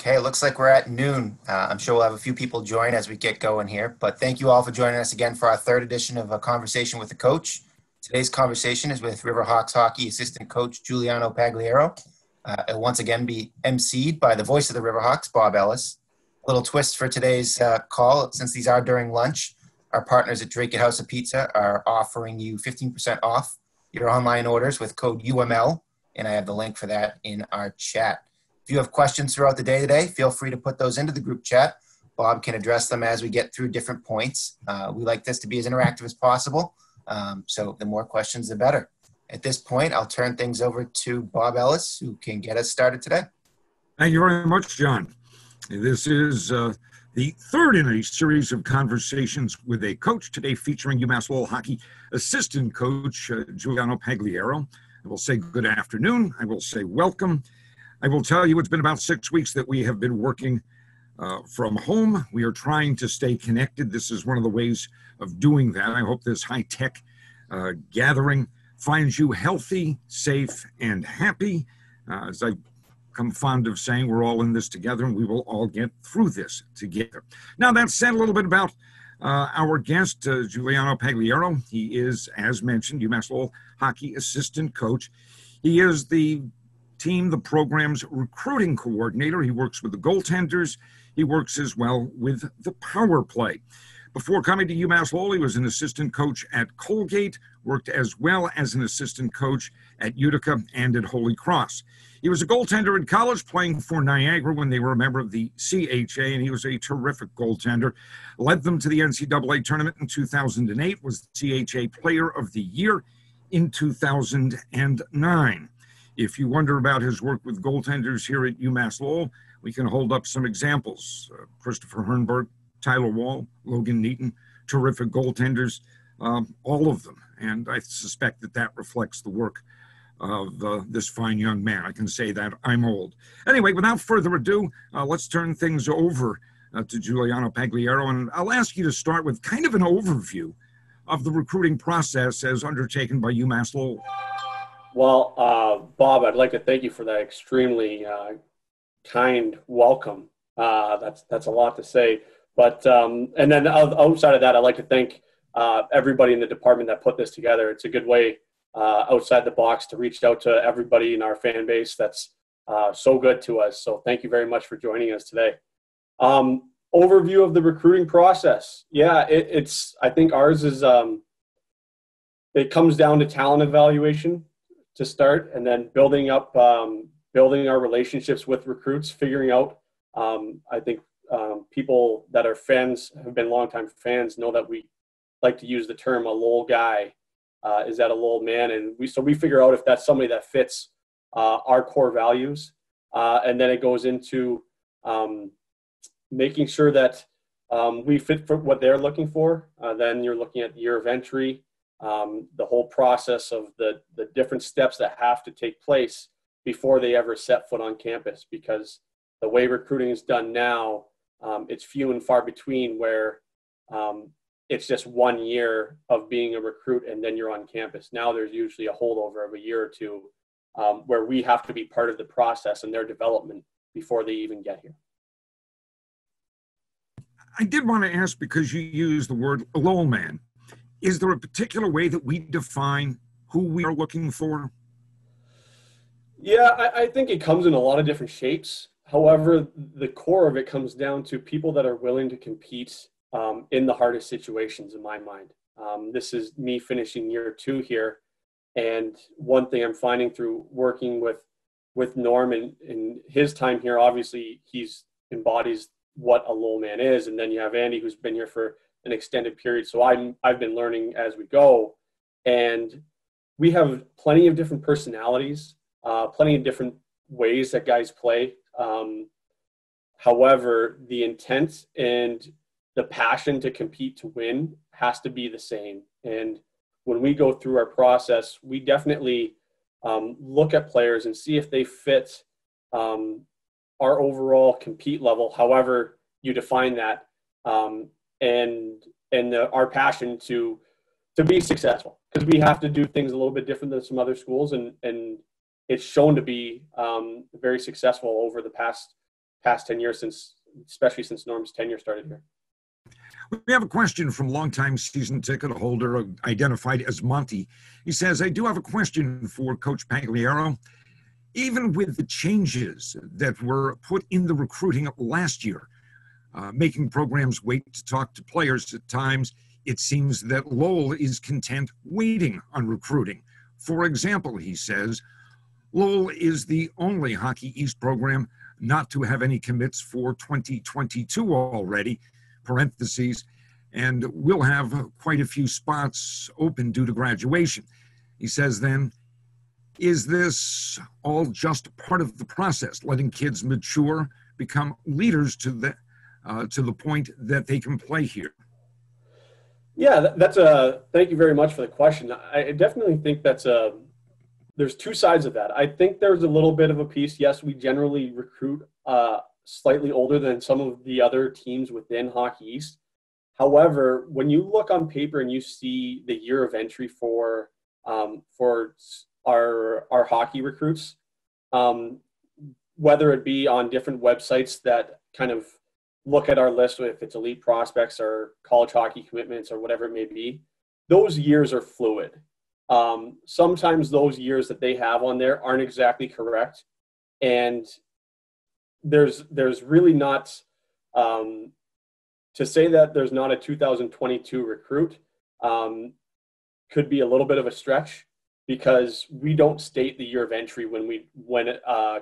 Okay, it looks like we're at noon. I'm sure we'll have a few people join as we get going here, but thank you all for joining us again for our third edition of A Conversation with the Coach. Today's conversation is with Riverhawks hockey assistant coach Juliano Pagliero. It'll once again be emceed by the voice of the Riverhawks, Bob Ellis. A little twist for today's call, since these are during lunch, our partners at Drake House of Pizza are offering you 15% off your online orders with code UML, and I have the link for that in our chat. If you have questions throughout the day today, feel free to put those into the group chat. Bob can address them as we get through different points. We like this to be as interactive as possible, so the more questions, the better. At this point, I'll turn things over to Bob Ellis, who can get us started today. Thank you very much, John. This is the third in a series of conversations with a coach, today featuring UMass Lowell hockey assistant coach Juliano Pagliero. I will say good afternoon. I will say welcome. I will tell you it's been about 6 weeks that we have been working from home. We are trying to stay connected. This is one of the ways of doing that. I hope this high-tech gathering finds you healthy, safe, and happy. As I've become fond of saying, we're all in this together, and we will all get through this together. Now, that said, a little bit about our guest, Juliano Pagliero. He is, as mentioned, UMass Lowell hockey assistant coach. He is the program's recruiting coordinator. He works with the goaltenders. He works as well with the power play. Before coming to UMass Lowell, he was an assistant coach at Colgate, worked as well as an assistant coach at Utica and at Holy Cross. He was a goaltender in college, playing for Niagara when they were a member of the CHA, and he was a terrific goaltender. Led them to the NCAA tournament in 2008, was the CHA Player of the Year in 2009. If you wonder about his work with goaltenders here at UMass Lowell, we can hold up some examples. Christopher Hernberg, Tyler Wall, Logan Neaton, terrific goaltenders, all of them. And I suspect that that reflects the work of this fine young man. I can say that I'm old. Anyway, without further ado, let's turn things over to Juliano Pagliero. And I'll ask you to start with kind of an overview of the recruiting process as undertaken by UMass Lowell. Well, Bob, I'd like to thank you for that extremely kind welcome. That's a lot to say. But and then outside of that, I'd like to thank everybody in the department that put this together. It's a good way outside the box to reach out to everybody in our fan base that's so good to us. So thank you very much for joining us today. Overview of the recruiting process. Yeah, I think ours is it comes down to talent evaluation to start, and then building our relationships with recruits, figuring out, I think people that are fans, have been longtime fans, know that we like to use the term a Lowell guy. Is that a Lowell man? And we figure out if that's somebody that fits our core values. And then it goes into making sure that we fit for what they're looking for. Then you're looking at year of entry, the whole process of the different steps that have to take place before they ever set foot on campus, because the way recruiting is done now, it's few and far between where it's just 1 year of being a recruit and then you're on campus. Now there's usually a holdover of a year or two where we have to be part of the process and their development before they even get here. I did want to ask, because you used the word Lowell man, is there a particular way that we define who we are looking for? Yeah, I think it comes in a lot of different shapes. However, the core of it comes down to people that are willing to compete in the hardest situations, in my mind. This is me finishing year 2 here. And one thing I'm finding through working with Norm in his time here, obviously he's embodies what a Lowell man is. And then you have Andy, who's been here for an extended period. So I've been learning as we go. And we have plenty of different personalities, plenty of different ways that guys play. However, the intent and the passion to compete to win has to be the same. And when we go through our process, we definitely look at players and see if they fit our overall compete level, however you define that, and our passion to be successful, because we have to do things a little bit different than some other schools, and it's shown to be very successful over the past past 10 years especially since Norm's tenure started here. We have a question from longtime season ticket holder identified as Monty. He says, I do have a question for Coach Pagliero. Even with the changes that were put in the recruiting last year, making programs wait to talk to players at times, it seems that Lowell is content waiting on recruiting. For example, he says, Lowell is the only Hockey East program not to have any commits for 2022 already, parentheses, and we'll have quite a few spots open due to graduation. He says then, is this all just part of the process, letting kids mature, become leaders to the point that they can play here? Yeah, thank you very much for the question. I definitely think there's two sides of that. I think there's a little bit of a piece. Yes, we generally recruit slightly older than some of the other teams within Hockey East. However, when you look on paper and you see the year of entry for our hockey recruits, whether it be on different websites that kind of look at our list, if it's elite prospects or college hockey commitments or whatever it may be, those years are fluid. Sometimes those years that they have on there aren't exactly correct. And there's really not, to say that there's not a 2022 recruit could be a little bit of a stretch, because we don't state the year of entry when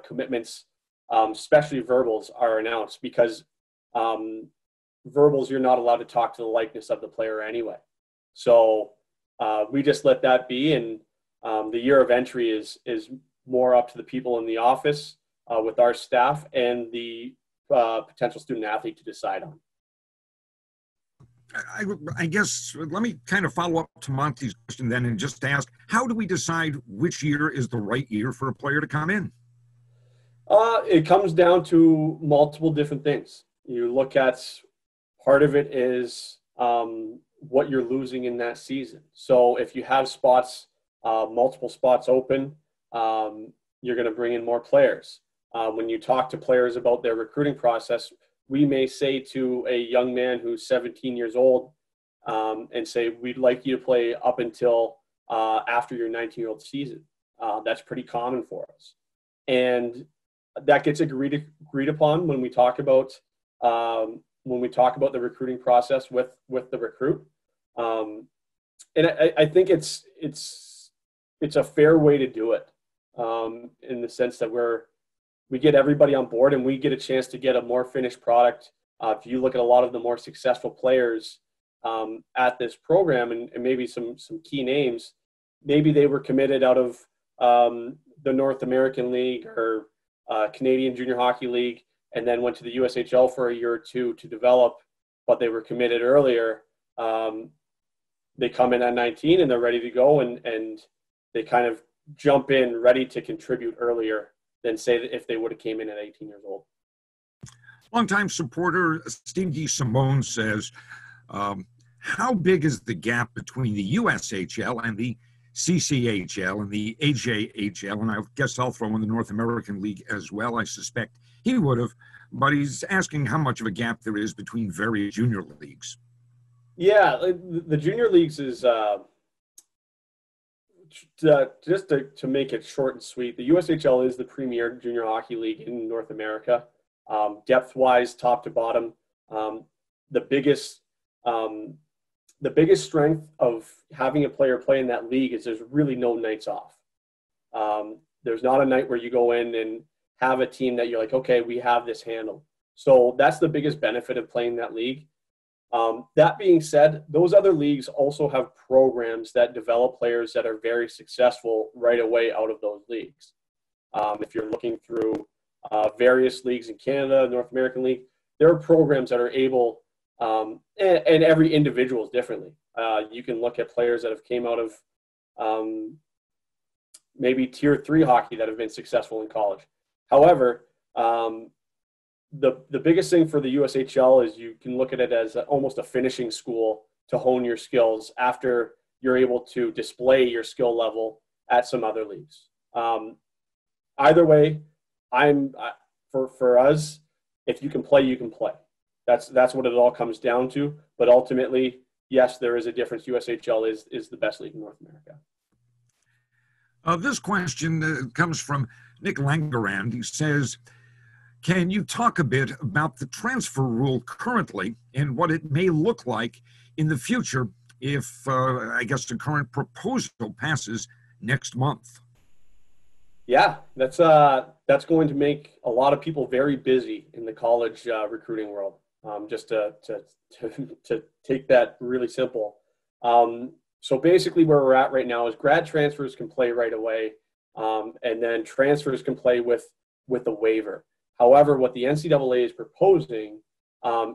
commitments, especially verbals, are announced, because verbals, you're not allowed to talk to the likeness of the player anyway. So we just let that be, and the year of entry is more up to the people in the office with our staff and the potential student athlete to decide on. I guess let me kind of follow up to Monty's question then and just ask, how do we decide which year is the right year for a player to come in? It comes down to multiple different things. You look at, part of it is what you're losing in that season. So if you have spots, multiple spots open, you're going to bring in more players. When you talk to players about their recruiting process, we may say to a young man who's 17 years old and say, we'd like you to play up until after your 19-year-old season. That's pretty common for us. And that gets agreed upon when we talk about the recruiting process with the recruit. And I think it's a fair way to do it, in the sense that we get everybody on board and we get a chance to get a more finished product. If you look at a lot of the more successful players at this program, and maybe some key names, maybe they were committed out of the North American League or Canadian Junior Hockey League, and then went to the USHL for a year or two to develop, but they were committed earlier. They come in at 19 and they're ready to go, and they kind of jump in ready to contribute earlier than, say, that if they would have came in at 18 years old. Longtime supporter Stingy Simone says, how big is the gap between the USHL and the CCHL and the AJHL? And I guess I'll throw in the North American League as well. I suspect he would have, but he's asking how much of a gap there is between various junior leagues. Yeah, the junior leagues is just to make it short and sweet. The USHL is the premier junior hockey league in North America, depth-wise, top to bottom. The biggest strength of having a player play in that league is there's really no nights off. There's not a night where you go in and have a team that you're like, okay, we have this handled. So that's the biggest benefit of playing that league. That being said, those other leagues also have programs that develop players that are very successful right away out of those leagues. If you're looking through various leagues in Canada, North American League, there are programs that are able, and every individual is differently. You can look at players that have came out of maybe Tier 3 hockey that have been successful in college. However, the biggest thing for the USHL is you can look at it as almost a finishing school to hone your skills after you're able to display your skill level at some other leagues. Either way, for us, if you can play, you can play. That's what it all comes down to. But ultimately, yes, there is a difference. USHL is the best league in North America. This question comes from Nick Langerand. He says, can you talk a bit about the transfer rule currently and what it may look like in the future if, I guess, the current proposal passes next month? Yeah, that's going to make a lot of people very busy in the college recruiting world. Just to take that really simple. So basically where we're at right now is grad transfers can play right away, and then transfers can play with a waiver. However, what the NCAA is proposing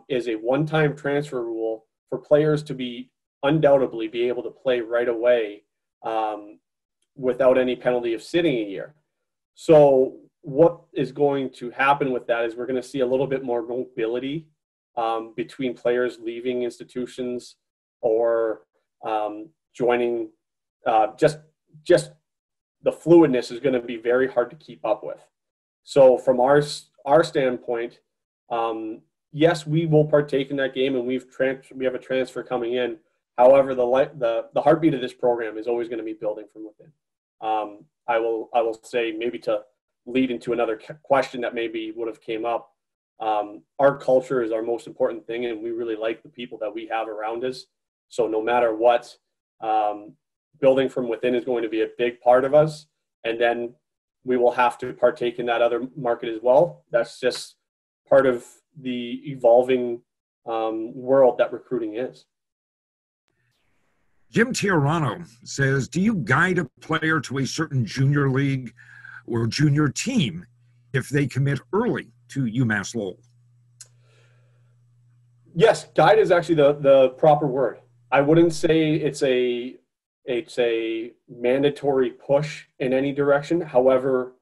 is a one-time transfer rule for players to be undoubtedly be able to play right away without any penalty of sitting a year. So what is going to happen with that is we're going to see a little bit more mobility between players leaving institutions or joining. Just the fluidness is going to be very hard to keep up with. So from our standpoint, yes, we will partake in that game, and we have a transfer coming in. However, the heartbeat of this program is always going to be building from within. I will say, maybe to lead into another question that maybe would have came up, our culture is our most important thing, and we really like the people that we have around us. So no matter what, building from within is going to be a big part of us, and then we will have to partake in that other market as well. That's just part of the evolving world that recruiting is. Jim Tiarano says, do you guide a player to a certain junior league or junior team if they commit early to UMass Lowell? Yes, guide is actually the proper word. I wouldn't say it's a mandatory push in any direction. However,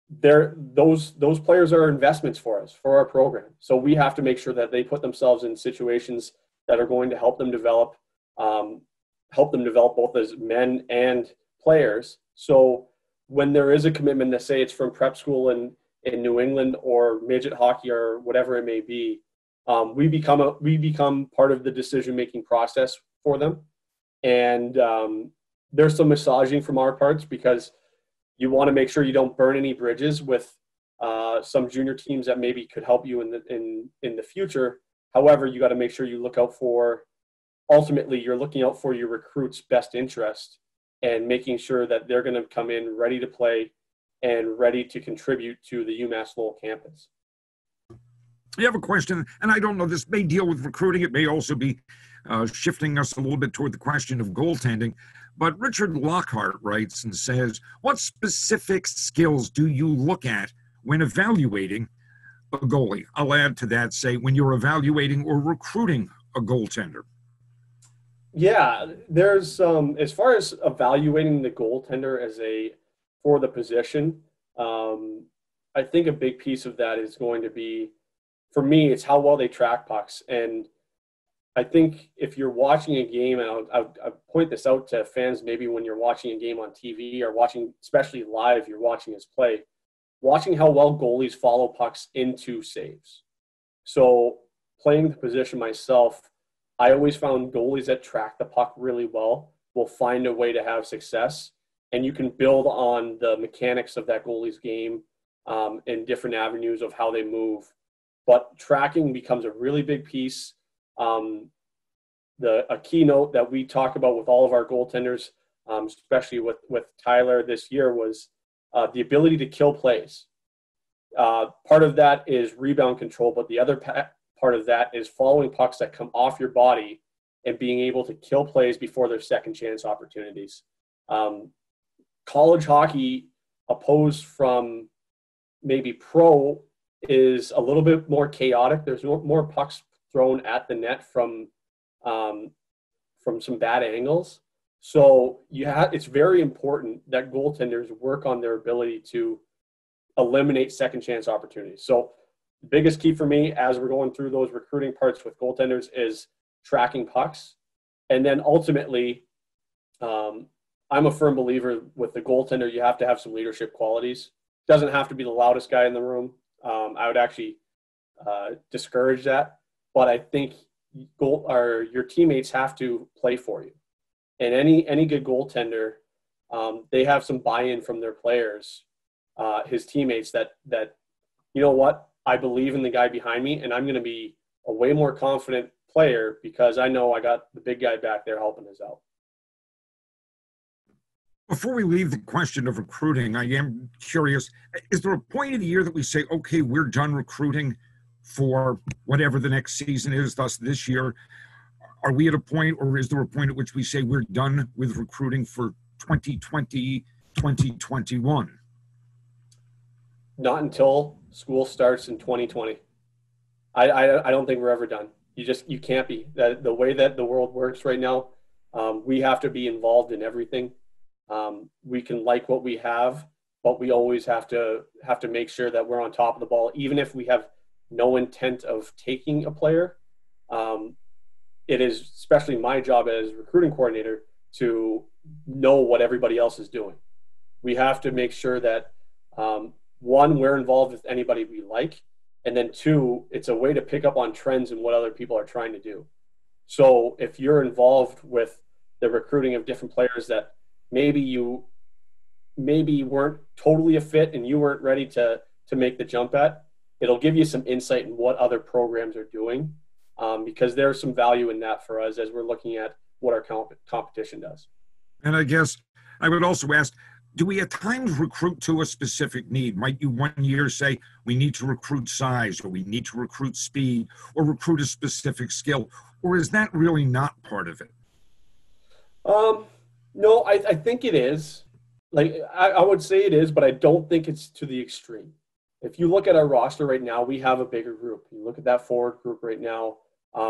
those players are investments for us, for our program. So we have to make sure that they put themselves in situations that are going to help them develop both as men and players. So when there is a commitment, to say it's from prep school in New England or midget hockey or whatever it may be, we become part of the decision-making process for them. And there's some massaging from our parts, because you want to make sure you don't burn any bridges with some junior teams that maybe could help you in the future. However, you got to make sure you look out for, ultimately, you're looking out for your recruit's best interest and making sure that they're going to come in ready to play and ready to contribute to the UMass Lowell campus. You have a question, and I don't know, this may deal with recruiting. It may also be shifting us a little bit toward the question of goaltending. But Richard Lockhart writes and says, what specific skills do you look at when evaluating a goalie? I'll add to that, say, when you're evaluating or recruiting a goaltender. Yeah, there's as far as evaluating the goaltender for the position, I think a big piece of that is going to be, for me, it's how well they track pucks. And I think if you're watching a game, and I'll point this out to fans, maybe when you're watching a game on TV or watching, especially live, you're watching us play, watching how well goalies follow pucks into saves. So playing the position myself, I always found goalies that track the puck really well will find a way to have success. And you can build on the mechanics of that goalie's game in different avenues of how they move. But tracking becomes a really big piece. A keynote that we talk about with all of our goaltenders, especially with Tyler this year, was the ability to kill plays. Part of that is rebound control, but the other part of that is following pucks that come off your body and being able to kill plays before their second chance opportunities. College hockey, opposed from maybe pro, is a little bit more chaotic. There's more pucks thrown at the net from some bad angles. So it's very important that goaltenders work on their ability to eliminate second chance opportunities. So the biggest key for me as we're going through those recruiting parts with goaltenders is tracking pucks. And then ultimately, I'm a firm believer with the goaltender, you have to have some leadership qualities. Doesn't have to be the loudest guy in the room. I would actually discourage that. But I think your teammates have to play for you. And any good goaltender, they have some buy-in from their players, his teammates, that you know what, I believe in the guy behind me, and I'm going to be a way more confident player because I know I got the big guy back there helping us out. Before we leave the question of recruiting, I am curious, is there a point of the year that we say, okay, we're done recruiting for whatever the next season is, thus this year? Are we at a point, or is there a point at which we say we're done with recruiting for 2020, 2021? Not until school starts in 2020. I don't think we're ever done. You can't be. The way that the world works right now, we have to be involved in everything. We can like what we have, but we always have to make sure that we're on top of the ball, even if we have no intent of taking a player. It is especially my job as recruiting coordinator to know what everybody else is doing. We have to make sure that one, we're involved with anybody we like, and then two, it's a way to pick up on trends and what other people are trying to do. So if you're involved with the recruiting of different players that maybe weren't totally a fit and you weren't ready to make the jump at, it'll give you some insight in what other programs are doing, because there's some value in that for us as we're looking at what our competition does. And I guess I would also ask, do we at times recruit to a specific need? Might you one year say we need to recruit size, or we need to recruit speed, or recruit a specific skill? Or is that really not part of it? No, I think it is. Like, I would say it is, but I don't think it's to the extreme. If you look at our roster right now, we have a bigger group. You look at that forward group right now,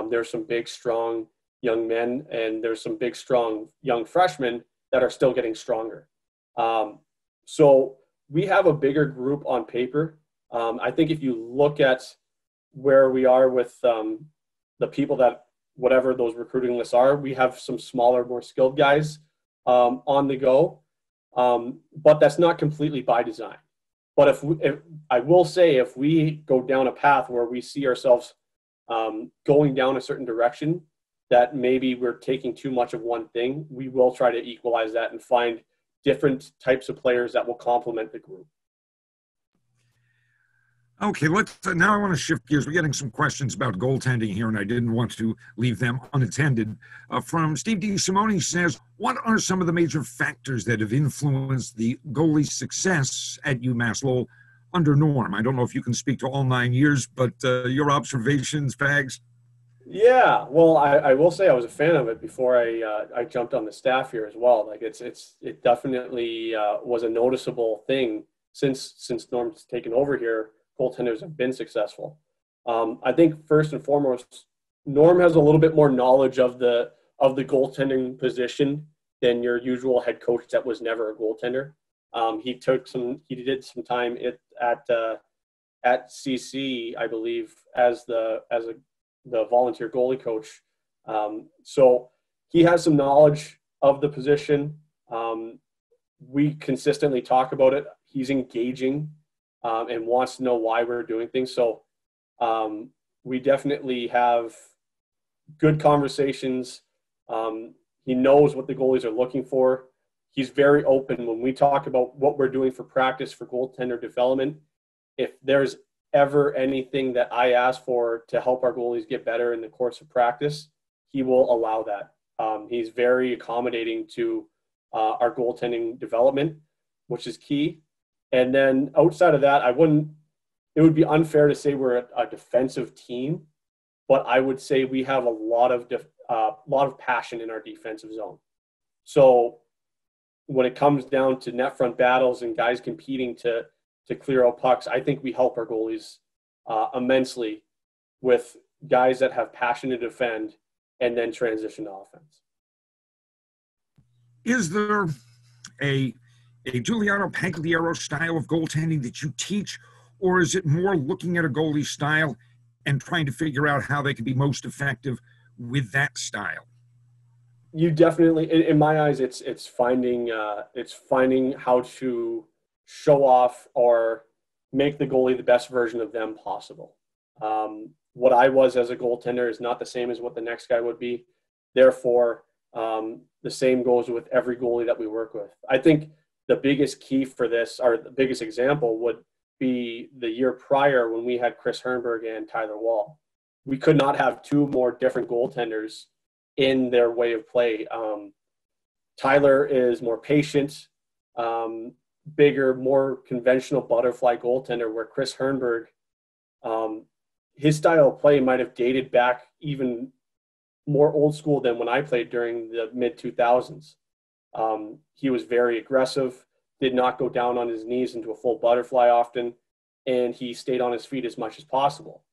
there's some big, strong young men, and there's some big, strong young freshmen that are still getting stronger. So we have a bigger group on paper. I think if you look at where we are with the people that, whatever those recruiting lists are, we have some smaller, more skilled guys on the go. But that's not completely by design. But if I will say, if we go down a path where we see ourselves going down a certain direction, that maybe we're taking too much of one thing, we will try to equalize that and find different types of players that will complement the group. Okay, now I want to shift gears. We're getting some questions about goaltending here, and I didn't want to leave them unattended. From Steve D. Simone says, what are some of the major factors that have influenced the goalie's success at UMass Lowell under Norm? I don't know if you can speak to all 9 years, but your observations, Pags? Yeah, well, I will say I was a fan of it before I jumped on the staff here as well. Like it definitely was a noticeable thing since Norm's taken over here. Goaltenders have been successful. I think first and foremost, Norm has a little bit more knowledge of the goaltending position than your usual head coach that was never a goaltender. He did some time at CC, I believe, as the volunteer goalie coach. So he has some knowledge of the position. We consistently talk about it. He's engaging and wants to know why we're doing things. So we definitely have good conversations. He knows what the goalies are looking for. He's very open when we talk about what we're doing for practice for goaltender development. If there's ever anything that I ask for to help our goalies get better in the course of practice, he will allow that. He's very accommodating to our goaltending development, which is key. And then outside of that, it would be unfair to say we're a defensive team, but I would say we have a lot of passion in our defensive zone. So when it comes down to net front battles and guys competing to clear out pucks, I think we help our goalies immensely with guys that have passion to defend and then transition to offense. Is there a Juliano Pagliero style of goaltending that you teach, or is it more looking at a goalie style and trying to figure out how they can be most effective with that style? You definitely, in my eyes, it's finding how to show off or make the goalie the best version of them possible. What I was as a goaltender is not the same as what the next guy would be. Therefore, the same goes with every goalie that we work with. I think the biggest key for this, or the biggest example, would be the year prior when we had Chris Hernberg and Tyler Wall. We could not have two more different goaltenders in their way of play. Tyler is more patient, bigger, more conventional butterfly goaltender, where Chris Hernberg, his style of play might have dated back even more old school than when I played during the mid-2000s. He was very aggressive, did not go down on his knees into a full butterfly often, and he stayed on his feet as much as possible.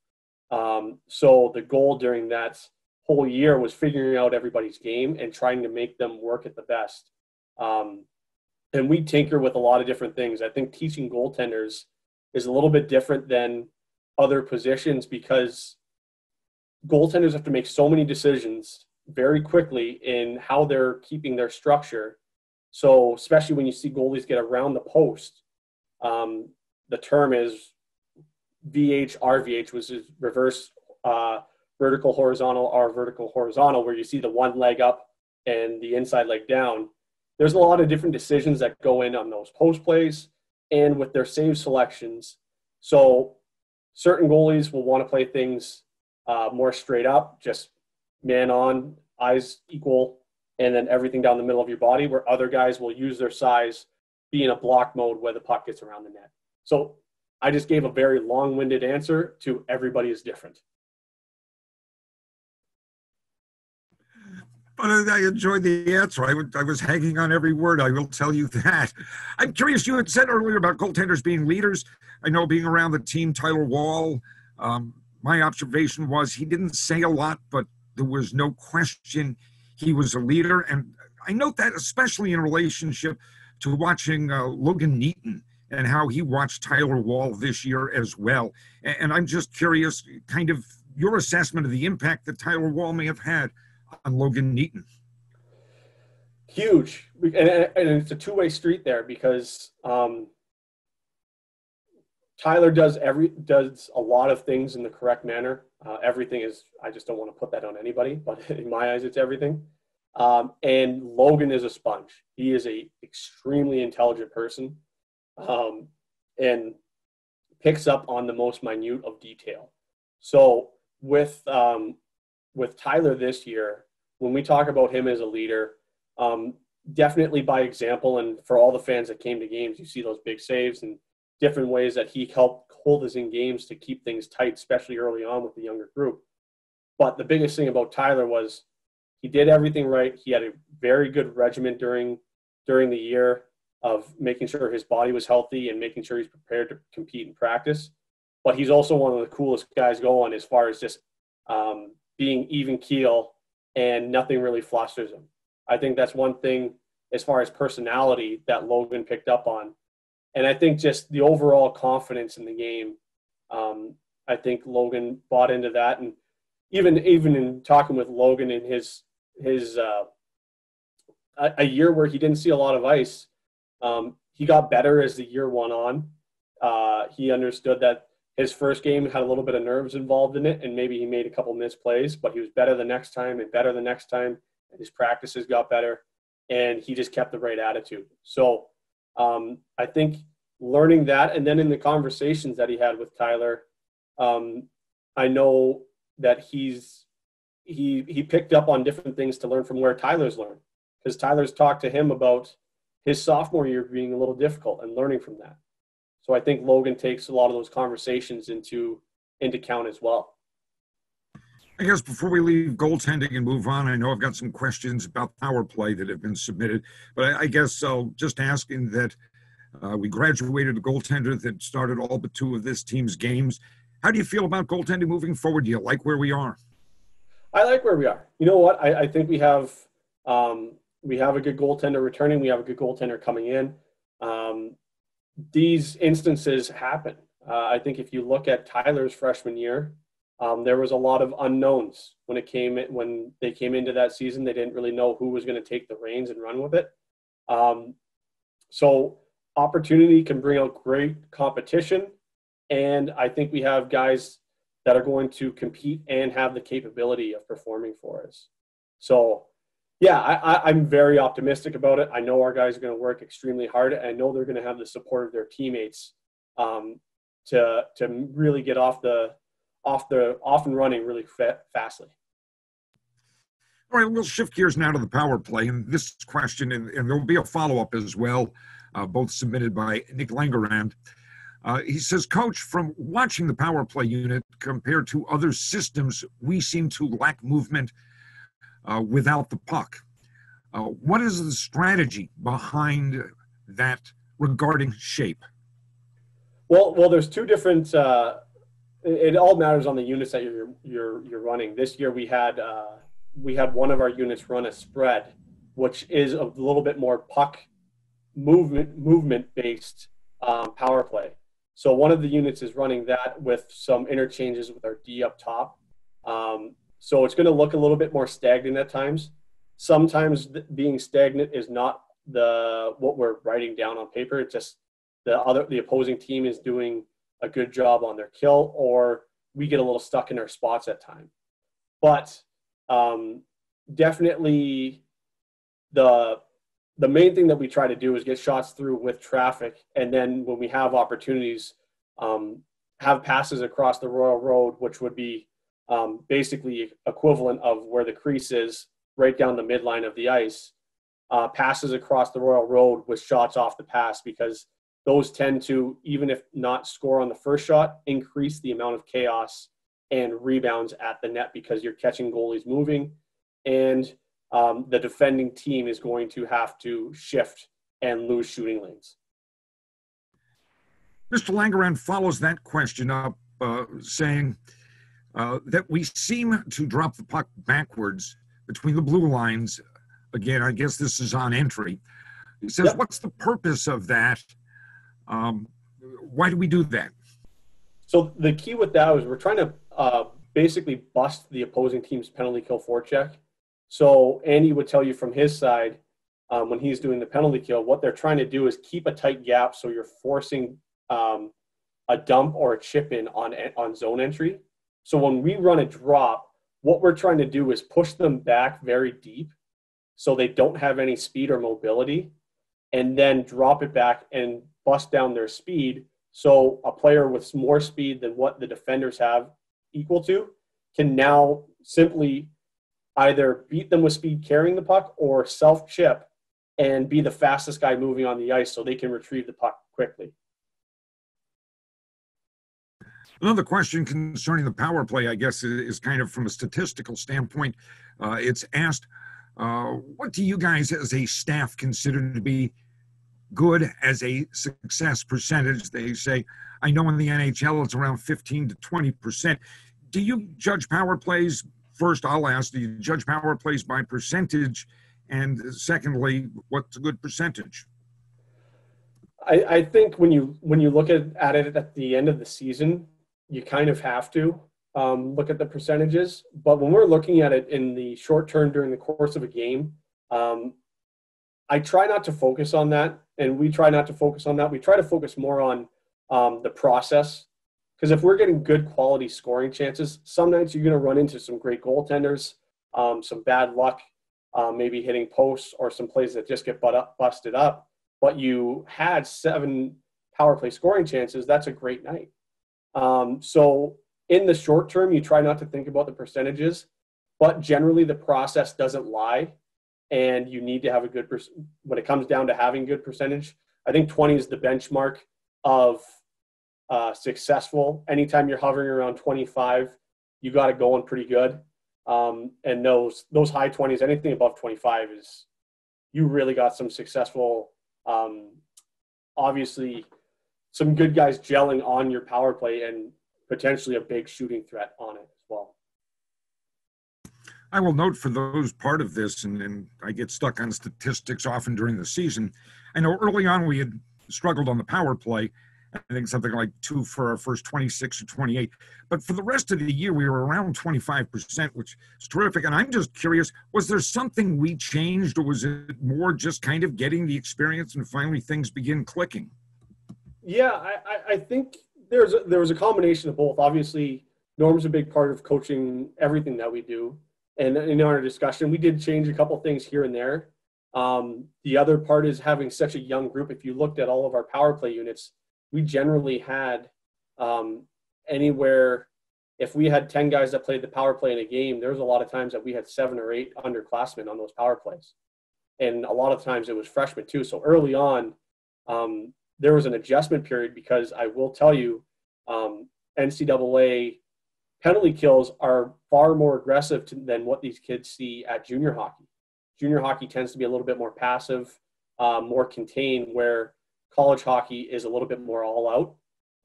So the goal during that whole year was figuring out everybody's game and trying to make them work at the best. And we tinker with a lot of different things. I think teaching goaltenders is a little bit different than other positions because goaltenders have to make so many decisions very quickly in how they're keeping their structure. So especially when you see goalies get around the post, the term is VH, RVH, which is reverse vertical horizontal, or vertical horizontal, where you see the one leg up and the inside leg down. There's a lot of different decisions that go in on those post plays and with their save selections. So certain goalies will want to play things more straight up, just man on, eyes equal, and then everything down the middle of your body, where other guys will use their size, be in a block mode where the puck gets around the net. So I just gave a very long-winded answer to everybody is different. But I enjoyed the answer. I was hanging on every word. I will tell you that. I'm curious, you had said earlier about goaltenders being leaders. I know being around the team, Tyler Wall, my observation was he didn't say a lot, but there was no question he was a leader. And I note that especially in relationship to watching Logan Neaton and how he watched Tyler Wall this year as well. And I'm just curious, kind of your assessment of the impact that Tyler Wall may have had on Logan Neaton. Huge. And it's a two-way street there because Tyler does a lot of things in the correct manner. Everything is, I just don't want to put that on anybody, but in my eyes, it's everything. And Logan is a sponge. He is a extremely intelligent person and picks up on the most minute of detail. So with Tyler this year, when we talk about him as a leader, definitely by example, and for all the fans that came to games, you see those big saves and different ways that he helped hold us in games to keep things tight, especially early on with the younger group. But the biggest thing about Tyler was he did everything right. He had a very good regimen during the year of making sure his body was healthy and making sure he's prepared to compete in practice. But he's also one of the coolest guys going as far as just being even keel and nothing really flusters him. I think that's one thing as far as personality that Logan picked up on. And I think just the overall confidence in the game, I think Logan bought into that. And even in talking with Logan in his a year where he didn't see a lot of ice, he got better as the year went on. He understood that his first game had a little bit of nerves involved in it, and maybe he made a couple missed plays, but he was better the next time and better the next time, and his practices got better, and he just kept the right attitude. So I think learning that, and then in the conversations that he had with Tyler, I know that he picked up on different things to learn from where Tyler's learned, because Tyler's talked to him about his sophomore year being a little difficult and learning from that. So I think Logan takes a lot of those conversations into account as well. I guess before we leave goaltending and move on, I know I've got some questions about power play that have been submitted, but I guess I'll just asking that we graduated a goaltender that started all but two of this team's games. How do you feel about goaltending moving forward? Do you like where we are? I like where we are. You know what? I think we have a good goaltender returning. We have a good goaltender coming in. These instances happen. I think if you look at Tyler's freshman year, there was a lot of unknowns when they came into that season. They didn't really know who was going to take the reins and run with it. So opportunity can bring out great competition, And I think we have guys that are going to compete and have the capability of performing for us. So, yeah, I'm very optimistic about it. I know our guys are going to work extremely hard. And I know they're going to have the support of their teammates to really get off and running really fastly. All right, we'll shift gears now to the power play. And this question, and there'll be a follow-up as well, both submitted by Nick Langerand. He says, Coach, from watching the power play unit compared to other systems, we seem to lack movement without the puck. What is the strategy behind that regarding shape? Well, there's two different. It all matters on the units that you're running. This year we had one of our units run a spread, which is a little bit more puck movement based power play. So one of the units is running that with some interchanges with our D up top. So it's going to look a little bit more stagnant at times. Sometimes being stagnant is not what we're writing down on paper. It's just the opposing team is doing a good job on their kill, or we get a little stuck in our spots at time. But definitely the main thing that we try to do is get shots through with traffic, and then when we have opportunities, have passes across the Royal Road, which would be basically equivalent of where the crease is, right down the midline of the ice, passes across the Royal Road with shots off the pass, because those tend to, even if not score on the first shot, increase the amount of chaos and rebounds at the net, because you're catching goalies moving, and the defending team is going to have to shift and lose shooting lanes. Mr. Langerand follows that question up, saying that we seem to drop the puck backwards between the blue lines. Again, I guess this is on entry. He says, yep. What's the purpose of that? Why do we do that? So the key with that is we're trying to basically bust the opposing team's penalty kill forecheck. So Andy would tell you from his side, when he's doing the penalty kill, what they're trying to do is keep a tight gap, so you're forcing a dump or a chip in on zone entry. So when we run a drop, what we're trying to do is push them back very deep so they don't have any speed or mobility, and then drop it back and bust down their speed, so a player with more speed than what the defenders have equal to can now simply either beat them with speed carrying the puck or self-chip and be the fastest guy moving on the ice so they can retrieve the puck quickly. Another question concerning the power play, I guess, is kind of from a statistical standpoint. It's asked, what do you guys as a staff consider to be good as a success percentage? They say, I know in the NHL it's around 15 to 20%. Do you judge power plays? First, I'll ask, do you judge power plays by percentage? And secondly, what's a good percentage? I think when you look at it at the end of the season, you kind of have to look at the percentages. But when we're looking at it in the short term during the course of a game, I try not to focus on that, and we try not to focus on that. We try to focus more on the process, because if we're getting good quality scoring chances, some nights you're going to run into some great goaltenders, some bad luck, maybe hitting posts or some plays that just get busted up. But you had 7 power play scoring chances. That's a great night. So in the short term, you try not to think about the percentages, but generally the process doesn't lie, and you need to have a good when it comes down to having good percentage. I think 20 is the benchmark of successful. Anytime you're hovering around 25, you got it going pretty good. And those high 20s, anything above 25 is you really got some successful, obviously some good guys gelling on your power play and potentially a big shooting threat on it as well. I will note for those part of this, and I get stuck on statistics often during the season. I know early on we had struggled on the power play. I think something like 2 for our first 26 or 28. But for the rest of the year, we were around 25%, which is terrific. And I'm just curious, was there something we changed, or was it more just kind of getting the experience and finally things begin clicking? Yeah, I think there was a combination of both. Obviously, Norm's a big part of coaching everything that we do. And in our discussion, we did change a couple things here and there. The other part is having such a young group. If you looked at all of our power play units, we generally had anywhere, if we had 10 guys that played the power play in a game, there was a lot of times that we had 7 or 8 underclassmen on those power plays. And a lot of times it was freshmen too. So early on, there was an adjustment period, because I will tell you, NCAA penalty kills are far more aggressive than what these kids see at junior hockey. Junior hockey tends to be a little bit more passive, more contained, where college hockey is a little bit more all out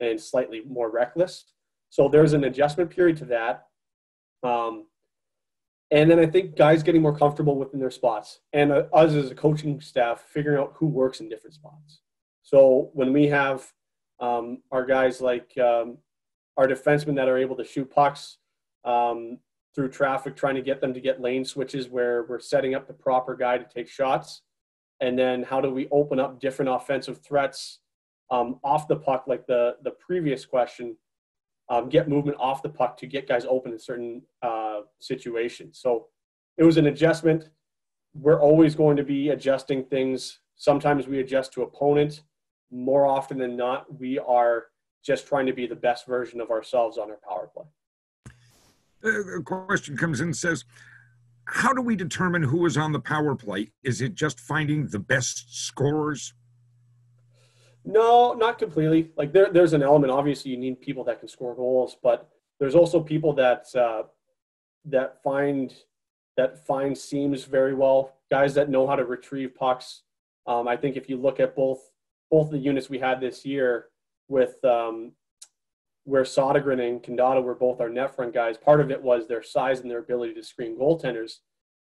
and slightly more reckless. So there's an adjustment period to that. And then I think guys getting more comfortable within their spots, and us as a coaching staff figuring out who works in different spots. So when we have our guys like our defensemen that are able to shoot pucks through traffic, trying to get them to get lane switches where we're setting up the proper guy to take shots. And then how do we open up different offensive threats off the puck, like the previous question, get movement off the puck to get guys open in certain situations. So it was an adjustment. We're always going to be adjusting things. Sometimes we adjust to opponent. More often than not, we are just trying to be the best version of ourselves on our power play. A question comes in and says, how do we determine who is on the power play? Is it just finding the best scorers? No, not completely. Like there's an element. Obviously, you need people that can score goals, but there's also people that find seams very well. Guys that know how to retrieve pucks. I think if you look at both the units we had this year, with where Sodergren and Condado were both our net front guys, part of it was their size and their ability to screen goaltenders.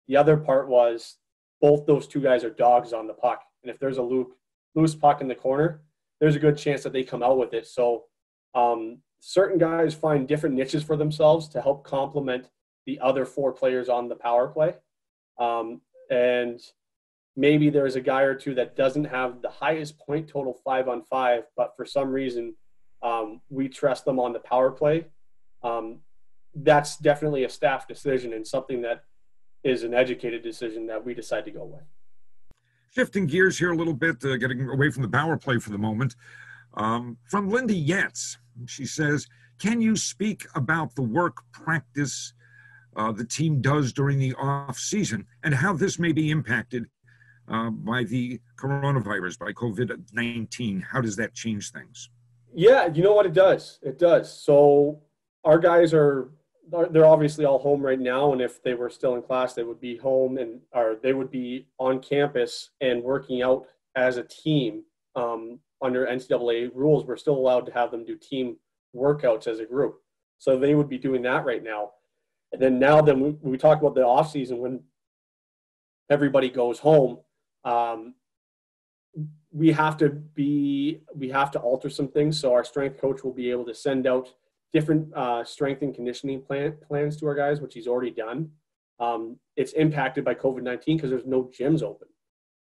The other part was both those two guys are dogs on the puck. And if there's a loose puck in the corner, there's a good chance that they come out with it. So certain guys find different niches for themselves to help complement the other 4 players on the power play. And maybe there's a guy or two that doesn't have the highest point total 5-on-5, but for some reason we trust them on the power play. That's definitely a staff decision and something that is an educated decision that we decide to go with. Shifting gears here a little bit, getting away from the power play for the moment. From Lindy Yetz, she says, can you speak about the work practice the team does during the off season and how this may be impacted by the coronavirus, by COVID-19? How does that change things? Yeah, you know what, it does. It does. So our guys they're obviously all home right now, and if they were still in class, they would be home or they would be on campus and working out as a team. Under NCAA rules, we're still allowed to have them do team workouts as a group. So they would be doing that right now. And then when we talk about the off season, when everybody goes home, we have to alter some things. So our strength coach will be able to send out different strength and conditioning plans to our guys, which he's already done. It's impacted by COVID-19 because there's no gyms open.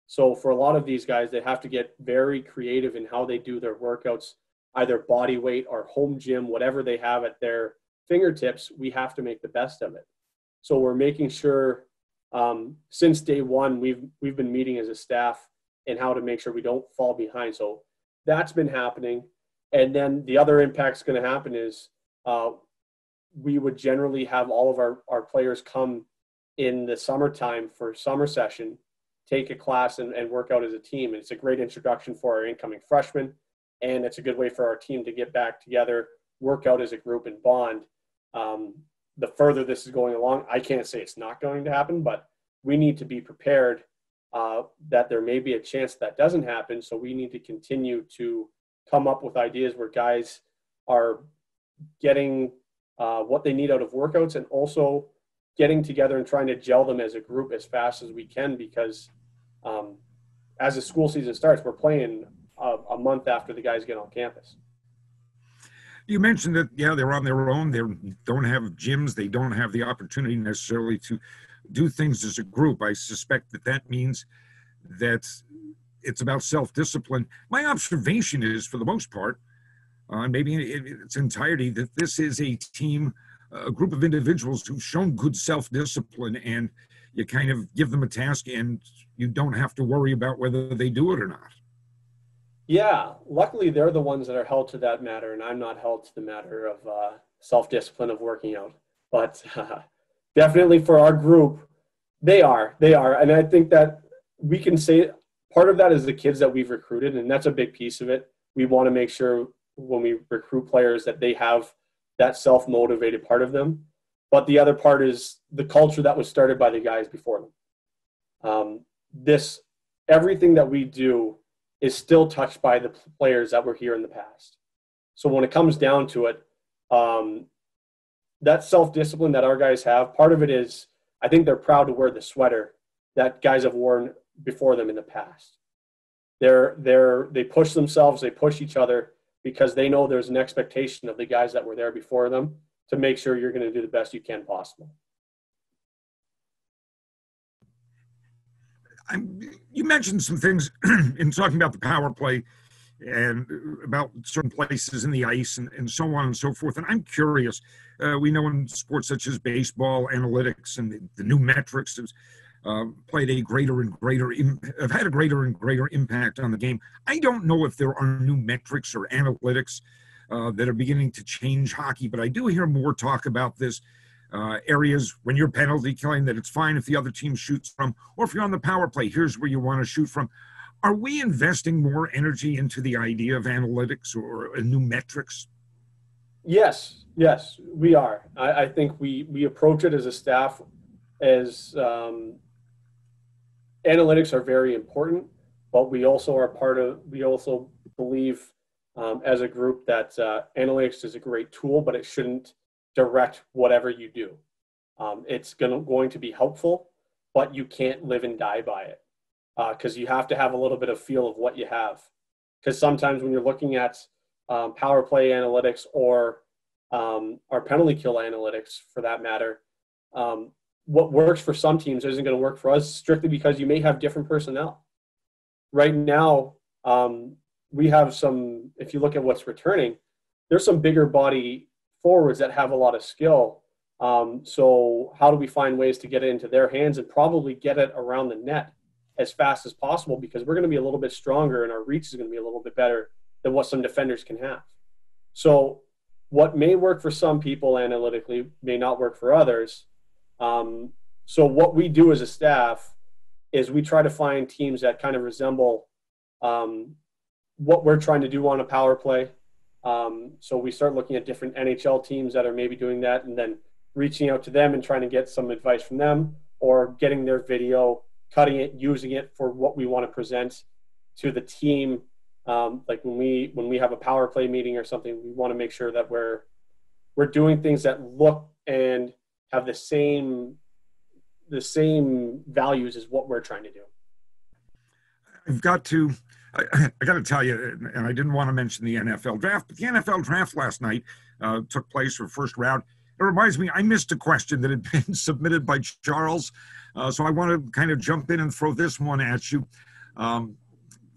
So for a lot of these guys, they have to get very creative in how they do their workouts, either body weight or home gym, whatever they have at their fingertips. We have to make the best of it. So we're making sure since day one, we've been meeting as a staff and how to make sure we don't fall behind. So that's been happening. And then the other impact is going to happen is we would generally have all of our players come in the summertime for summer session, take a class and work out as a team. And it's a great introduction for our incoming freshmen. And it's a good way for our team to get back together, work out as a group and bond. The further this is going along, I can't say it's not going to happen, but we need to be prepared that there may be a chance that doesn't happen. So we need to continue to come up with ideas where guys are getting what they need out of workouts and also getting together and trying to gel them as a group as fast as we can, because as the school season starts, we're playing a month after the guys get on campus. You mentioned that, yeah, they're on their own. They don't have gyms. They don't have the opportunity necessarily to do things as a group. I suspect that means that it's about self-discipline. My observation is, for the most part, maybe in its entirety, that this is a team, a group of individuals who've shown good self-discipline, and you kind of give them a task and you don't have to worry about whether they do it or not. Yeah, luckily they're the ones that are held to that matter, and I'm not held to the matter of self-discipline of working out. But definitely for our group, they are. And I think that we can say part of that is the kids that we've recruited, and that's a big piece of it. We want to make sure when we recruit players that they have that self-motivated part of them. But the other part is the culture that was started by the guys before them. Everything that we do is still touched by the players that were here in the past. So when it comes down to it, that self-discipline that our guys have, part of it is I think they're proud to wear the sweater that guys have worn before them in the past. They push themselves, they push each other because they know there's an expectation of the guys that were there before them to make sure you're going to do the best you can possible. You mentioned some things in talking about the power play and about certain places in the ice and so on and so forth. And I'm curious, we know in sports such as baseball, analytics and the new metrics has played a greater and greater, have had a greater and greater impact on the game. I don't know if there are new metrics or analytics that are beginning to change hockey, but I do hear more talk about this. Areas when you're penalty killing that it's fine if the other team shoots from, or if you're on the power play, here's where you want to shoot from. Are we investing more energy into the idea of analytics or new metrics? Yes, we are. I think we approach it as a staff as analytics are very important, but we also believe as a group that analytics is a great tool, but it shouldn't direct whatever you do. It's going to be helpful, but you can't live and die by it because you have to have a little bit of feel of what you have. Because sometimes when you're looking at power play analytics or penalty kill analytics, for that matter, what works for some teams isn't going to work for us strictly because you may have different personnel. Right now, we have some, if you look at what's returning, there's some bigger body forwards that have a lot of skill. So how do we find ways to get it into their hands and probably get it around the net as fast as possible, because we're going to be a little bit stronger and our reach is going to be a little bit better than what some defenders can have. So what may work for some people analytically may not work for others. So what we do as a staff is we try to find teams that kind of resemble what we're trying to do on a power play. So we start looking at different NHL teams that are maybe doing that and then reaching out to them and trying to get some advice from them, or getting their video, cutting it, using it for what we want to present to the team. Like when we have a power play meeting or something, we want to make sure that we're doing things that look and have the same values as what we're trying to do. I got to tell you, and I didn't want to mention the NFL draft, but the NFL draft last night took place for first round. It reminds me, I missed a question that had been submitted by Charles, so I want to kind of jump in and throw this one at you.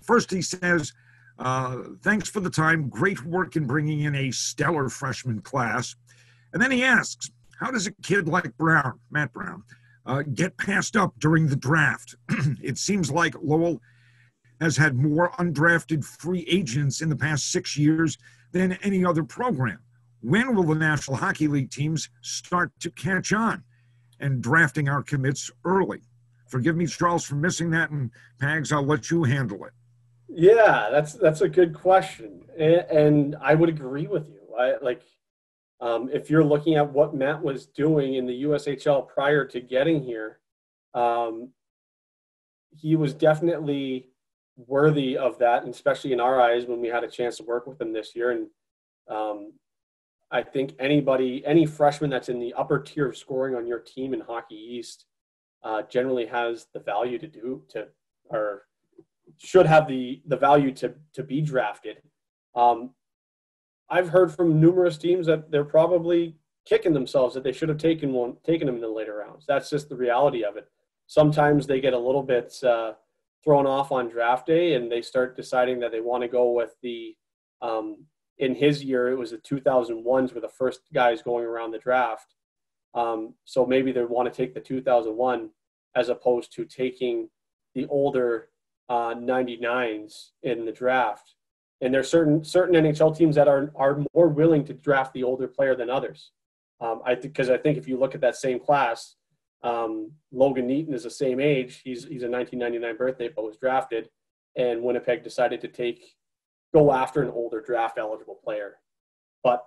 First, he says, thanks for the time. Great work in bringing in a stellar freshman class. And then he asks, how does a kid like Matt Brown, get passed up during the draft? It seems like Lowell has had more undrafted free agents in the past 6 years than any other program. When will the National Hockey League teams start to catch on and drafting our commits early? Forgive me, Charles, for missing that, and Pags, I'll let you handle it. Yeah, that's a good question, and I would agree with you. If you're looking at what Matt was doing in the USHL prior to getting here, he was definitely worthy of that, and especially in our eyes when we had a chance to work with him this year. And I think any freshman that's in the upper tier of scoring on your team in Hockey East generally has the value or should have the value to be drafted. I've heard from numerous teams that they're probably kicking themselves that they should have taken him in the later rounds. That's just the reality of it. Sometimes they get a little bit thrown off on draft day and they start deciding that they want to go with the in his year, it was the 2001s were the first guys going around the draft. So maybe they want to take the 2001 as opposed to taking the older 99s in the draft. And there's certain NHL teams that are more willing to draft the older player than others. Because I think if you look at that same class, Logan Neaton is the same age. He's a 1999 birthday, but was drafted, and Winnipeg decided to go after an older draft eligible player. But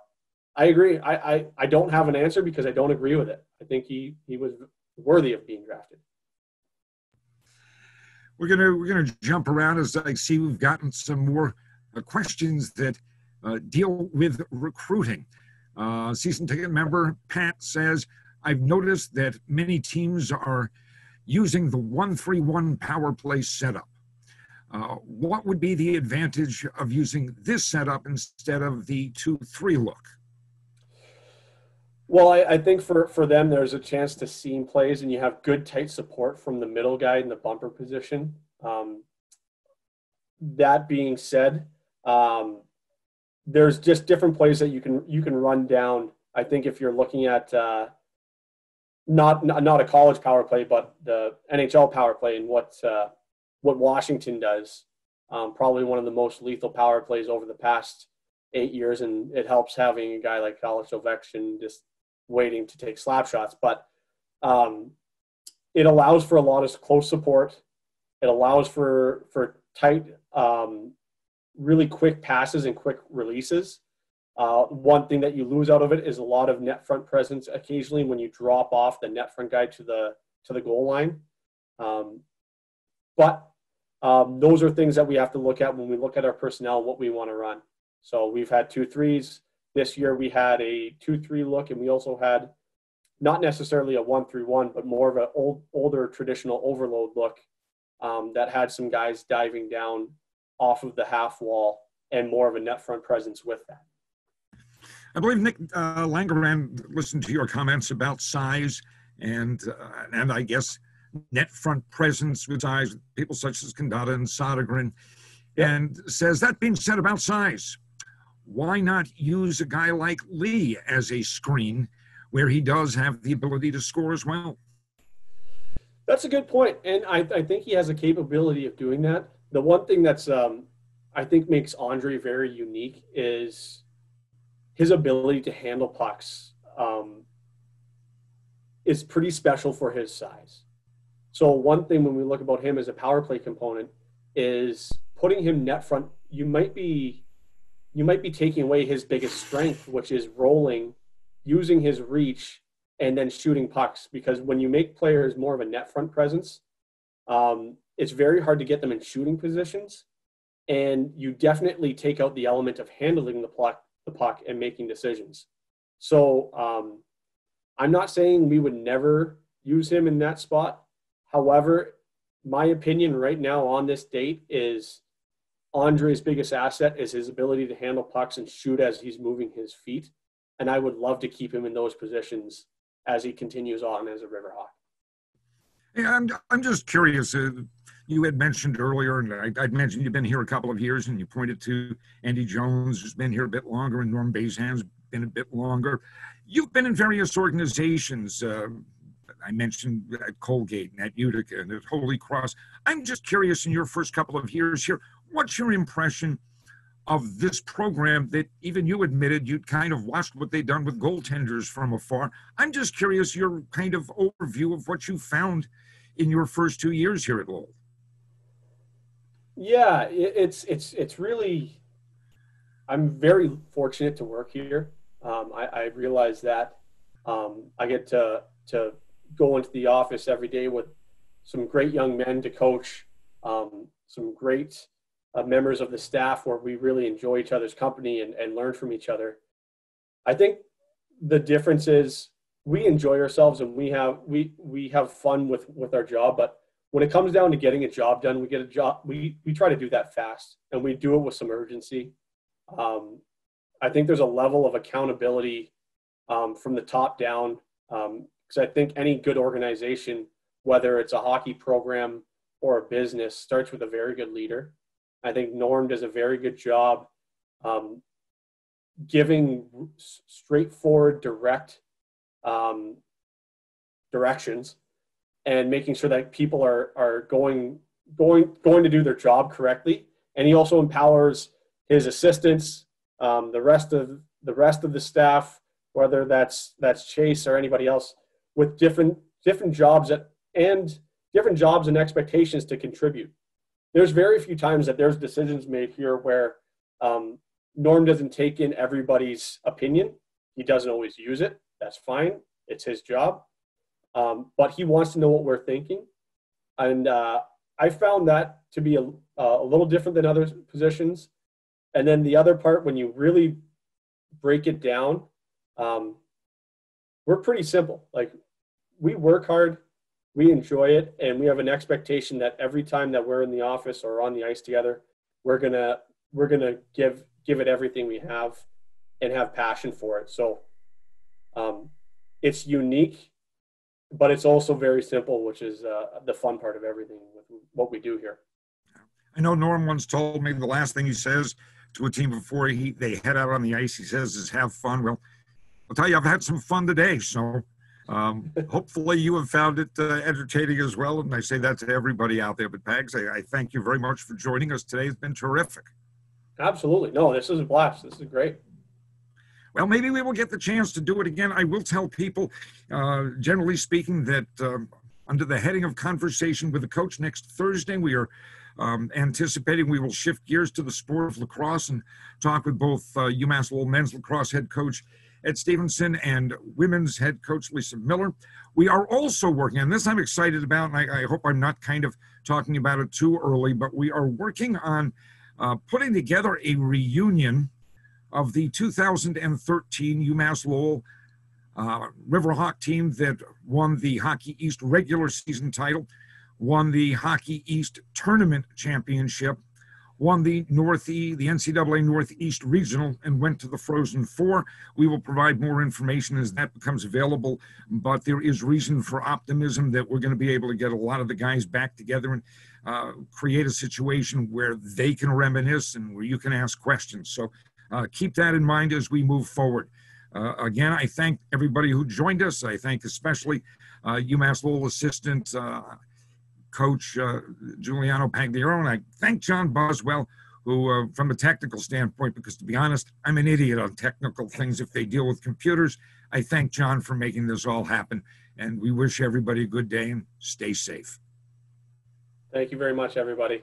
I agree. I don't have an answer because I don't agree with it. I think he was worthy of being drafted. We're gonna jump around as I see we've gotten some more questions that deal with recruiting. Season ticket member Pat says, I've noticed that many teams are using the 1-3-1 power play setup. What would be the advantage of using this setup instead of the 2-3 look? Well, I think for them, there's a chance to seam plays, and you have good tight support from the middle guy in the bumper position. That being said, there's just different plays that you can run down. I think if you're looking at not a college power play, but the NHL power play and what Washington does, probably one of the most lethal power plays over the past 8 years, and it helps having a guy like Alex Ovechkin just waiting to take slap shots. But it allows for a lot of close support. It allows for tight, really quick passes and quick releases. One thing that you lose out of it is a lot of net front presence occasionally when you drop off the net front guy to the goal line. But those are things that we have to look at when we look at our personnel, what we want to run. So we've had 2-3s. This year we had a 2-3 look, and we also had not necessarily a 1-3-1, but more of an older traditional overload look that had some guys diving down off of the half wall and more of a net front presence with that. I believe Nick Langeran listened to your comments about size and I guess net front presence with size, people such as Kandata and Sodergren, Yep. and says, that being said about size, why not use a guy like Lee as a screen where he does have the ability to score as well? That's a good point, and I think he has a capability of doing that. The one thing that's I think makes Andre very unique is his ability to handle pucks is pretty special for his size. So one thing when we look about him as a power play component is putting him net front. You might be taking away his biggest strength, which is rolling, using his reach, and then shooting pucks. Because when you make players more of a net front presence, it's very hard to get them in shooting positions, and you definitely take out the element of handling the puck and making decisions. So I'm not saying we would never use him in that spot. However, my opinion right now on this date is Andre's biggest asset is his ability to handle pucks and shoot as he's moving his feet. And I would love to keep him in those positions as he continues on as a Riverhawk. Yeah, I'm just curious. You had mentioned earlier, and I'd mentioned you've been here a couple of years, and you pointed to Andy Jones, who's been here a bit longer, and Norm Bazan's been a bit longer. You've been in various organizations. I mentioned at Colgate and at Utica and at Holy Cross. I'm just curious, in your first couple of years here, what's your impression of this program that even you admitted you'd kind of watched what they'd done with goaltenders from afar? I'm just curious your kind of overview of what you found in your first 2 years here at Lowell. Yeah, it's really, I'm very fortunate to work here. I realize that I get to go into the office every day with some great young men to coach, some great members of the staff where we really enjoy each other's company and learn from each other. I think the difference is we enjoy ourselves and we have fun with our job, but when it comes down to getting a job done, we try to do that fast, and we do it with some urgency. I think there's a level of accountability from the top down, because I think any good organization, whether it's a hockey program or a business, starts with a very good leader. I think Norm does a very good job giving straightforward, direct directions, and making sure that people are going to do their job correctly. And he also empowers his assistants, the rest of the staff, whether that's Chase or anybody else, with different jobs and different jobs and expectations to contribute. There's very few times that there's decisions made here where Norm doesn't take in everybody's opinion. He doesn't always use it. That's fine. It's his job. But he wants to know what we're thinking. And I found that to be a little different than other positions. And then the other part, when you really break it down, we're pretty simple. Like, we work hard, we enjoy it, and we have an expectation that every time that we're in the office or on the ice together, we're gonna give it everything we have and have passion for it. So it's unique, but it's also very simple, which is the fun part of everything with what we do here. I know Norm once told me the last thing he says to a team before they head out on the ice, he says, is have fun. Well, I'll tell you, I've had some fun today. So hopefully you have found it entertaining as well. And I say that to everybody out there. But Pags, I thank you very much for joining us today. It's been terrific. Absolutely. No, this is a blast. This is great. Well, maybe we will get the chance to do it again. I will tell people, generally speaking, that under the heading of Conversation with a Coach next Thursday, we are anticipating we will shift gears to the sport of lacrosse and talk with both UMass Lowell men's lacrosse head coach Ed Stevenson and women's head coach Lisa Miller. We are also working on this. I'm excited about, and I hope I'm not kind of talking about it too early, but we are working on putting together a reunion of the 2013 UMass Lowell Riverhawk team that won the Hockey East regular season title, won the Hockey East tournament championship, won the NCAA Northeast Regional, and went to the Frozen Four. We will provide more information as that becomes available, but there is reason for optimism that we're going to be able to get a lot of the guys back together and create a situation where they can reminisce and where you can ask questions. So keep that in mind as we move forward. Again, I thank everybody who joined us. I thank especially UMass Lowell assistant Coach Juliano Pagliero, and I thank John Boswell, who, from a technical standpoint, because to be honest, I'm an idiot on technical things if they deal with computers. I thank John for making this all happen, and we wish everybody a good day and stay safe. Thank you very much, everybody.